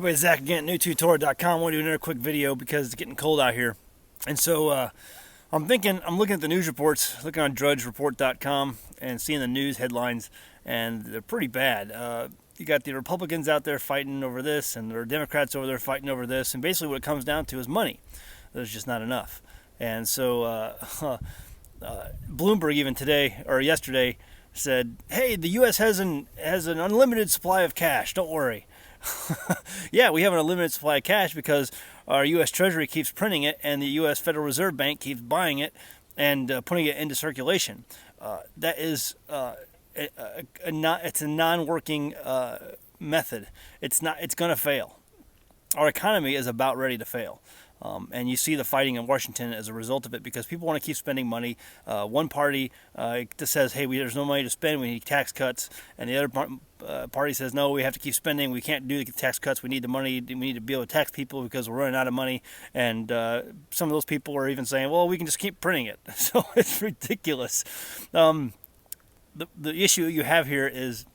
Everybody, Zach again, newtutor.com. I want to do another quick video because it's getting cold out here. And so I'm looking at the news reports, looking on drudgereport.com and seeing the news headlines, and they're pretty bad. You got the Republicans out there fighting over this, and there are Democrats over there fighting over this, and basically what it comes down to is money. There's just not enough. And so Bloomberg even today, or yesterday, said, hey, the U.S. has an unlimited supply of cash, don't worry. Yeah, we have an unlimited supply of cash because our U.S. Treasury keeps printing it, and the U.S. Federal Reserve Bank keeps buying it and putting it into circulation. That is it's a non-working method. It's going to fail. Our economy is about ready to fail. And you see the fighting in Washington as a result of it because people want to keep spending money. One party just says, hey, there's no money to spend, we need tax cuts. And the other party says, no, we have to keep spending, we can't do the tax cuts, we need the money, we need to be able to tax people because we're running out of money. And some of those people are even saying, well, we can just keep printing it. So it's ridiculous. The issue you have here is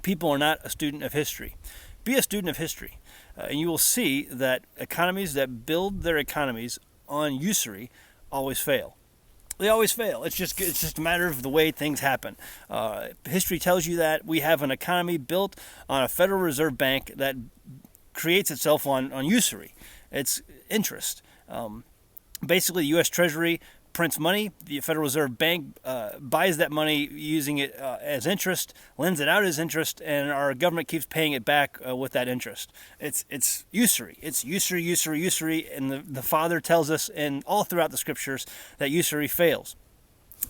people are not a student of history. Be a student of history. And you will see that economies that build their economies on usury always fail. They always fail. It's just a matter of the way things happen. History tells you that we have an economy built on a Federal Reserve Bank that creates itself on usury. It's interest. Basically, the U.S. Treasury prints money, the Federal Reserve Bank buys that money using it as interest, lends it out as interest, and our government keeps paying it back with that interest. It's usury. It's usury, and the Father tells us and all throughout the Scriptures that usury fails.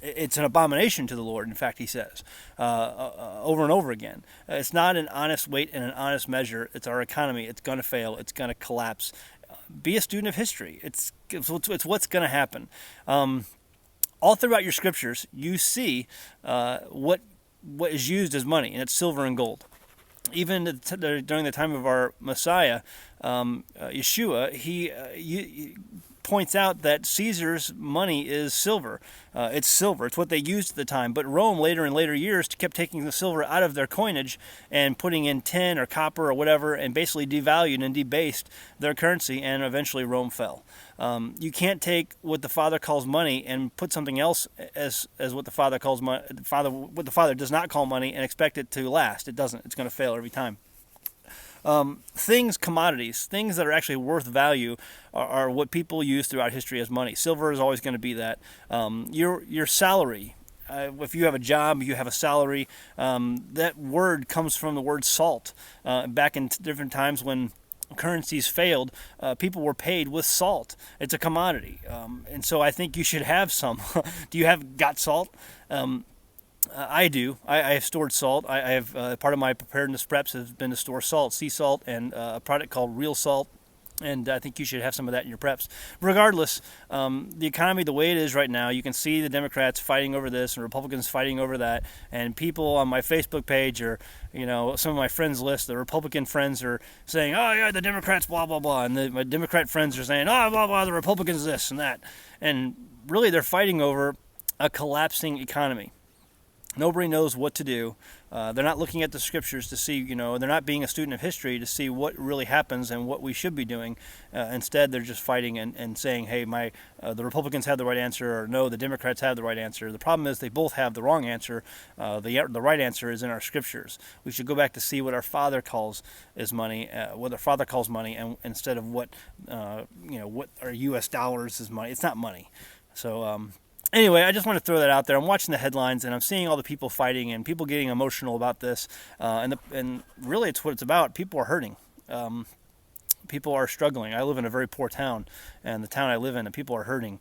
It's an abomination to the Lord, in fact, he says, over and over again. It's not an honest weight and an honest measure. It's our economy. It's going to fail. It's going to collapse. Be a student of history. It's what's going to happen. All throughout your scriptures, you see what is used as money, and it's silver and gold. Even during the time of our Messiah, Yeshua, he points out that Caesar's money is silver. It's silver. It's what they used at the time. But Rome, later in later years, kept taking the silver out of their coinage and putting in tin or copper or whatever, and basically devalued and debased their currency, and eventually Rome fell. You can't take what the Father calls money and put something else as what the Father calls money. What the Father does not call money, and expect it to last. It doesn't. It's going to fail every time. Commodities, things that are actually worth value are what people use throughout history as money. Silver is always going to be that. Your salary, if you have a job, you have a salary, that word comes from the word salt. Back in different times when currencies failed, people were paid with salt. It's a commodity. And so I think you should have some. Do you have got salt? I do. I have stored salt. I have part of my preparedness preps has been to store salt, sea salt, and a product called Real Salt. And I think you should have some of that in your preps. Regardless, the economy, the way it is right now, you can see the Democrats fighting over this and Republicans fighting over that. And people on my Facebook page or, some of my friends list, the Republican friends are saying, oh, yeah, the Democrats, blah, blah, blah. And my Democrat friends are saying, oh, blah, blah, the Republicans this and that. And really, they're fighting over a collapsing economy. Nobody knows what to do. They're not looking at the scriptures to see, they're not being a student of history to see what really happens and what we should be doing. Instead, they're just fighting and saying, hey, the Republicans have the right answer, or no, the Democrats have the right answer. The problem is they both have the wrong answer. The right answer is in our scriptures. We should go back to see what our Father calls is money, what our Father calls money, and instead of what our U.S. dollars is money. It's not money. So, anyway, I just want to throw that out there. I'm watching the headlines, and I'm seeing all the people fighting and people getting emotional about this. And really, it's what it's about. People are hurting. People are struggling. I live in a very poor town, and the town I live in, and people are hurting.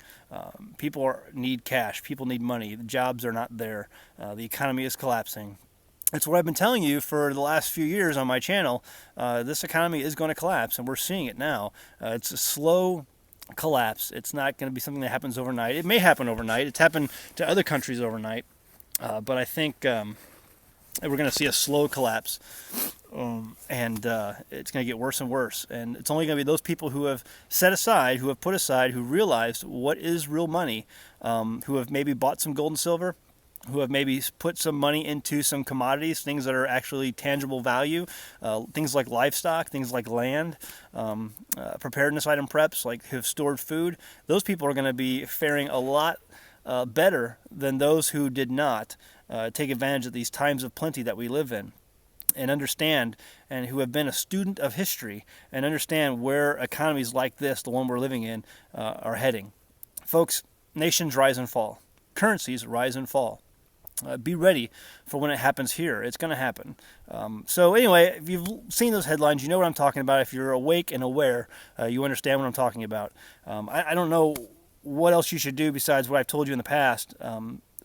People need cash. People need money. The jobs are not there. The economy is collapsing. It's what I've been telling you for the last few years on my channel. This economy is going to collapse, and we're seeing it now. It's a slow collapse. It's not going to be something that happens overnight. It may happen overnight. It's happened to other countries overnight. But I think we're going to see a slow collapse. And it's going to get worse and worse. And it's only going to be those people who have set aside, who have put aside, who realized what is real money, who have maybe bought some gold and silver, who have maybe put some money into some commodities, things that are actually tangible value, things like livestock, things like land, preparedness item preps, like who have stored food. Those people are going to be faring a lot better than those who did not take advantage of these times of plenty that we live in, and understand, and who have been a student of history and understand where economies like this, the one we're living in, are heading. Folks, nations rise and fall. Currencies rise and fall. Be ready for when it happens here. It's going to happen. So anyway, if you've seen those headlines, you know what I'm talking about. If you're awake and aware, you understand what I'm talking about. I don't know what else you should do besides what I've told you in the past.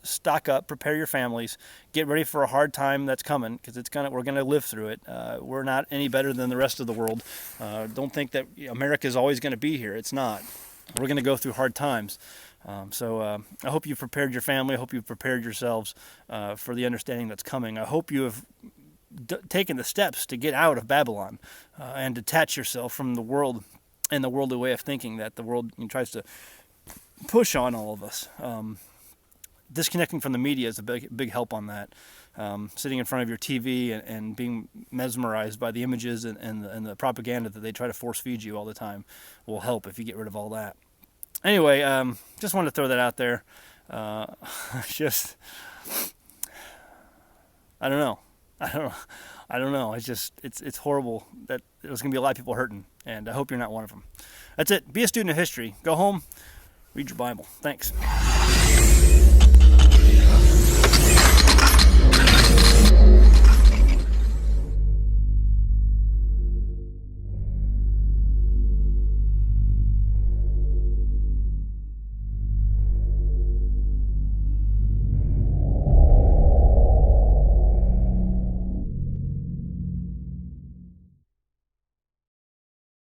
Stock up, prepare your families, get ready for a hard time that's coming, because we're gonna live through it. We're not any better than the rest of the world. Don't think that America is always going to be here. It's not. We're going to go through hard times. So I hope you've prepared your family. I hope you've prepared yourselves for the understanding that's coming. I hope you have taken the steps to get out of Babylon and detach yourself from the world and the worldly way of thinking that the world tries to push on all of us. Disconnecting from the media is a big help on that. Sitting in front of your TV and being mesmerized by the images and the propaganda that they try to force feed you all the time will help if you get rid of all that. Anyway, just wanted to throw that out there. I don't know. It's horrible that there's going to be a lot of people hurting, and I hope you're not one of them. That's it. Be a student of history. Go home, read your Bible. Thanks.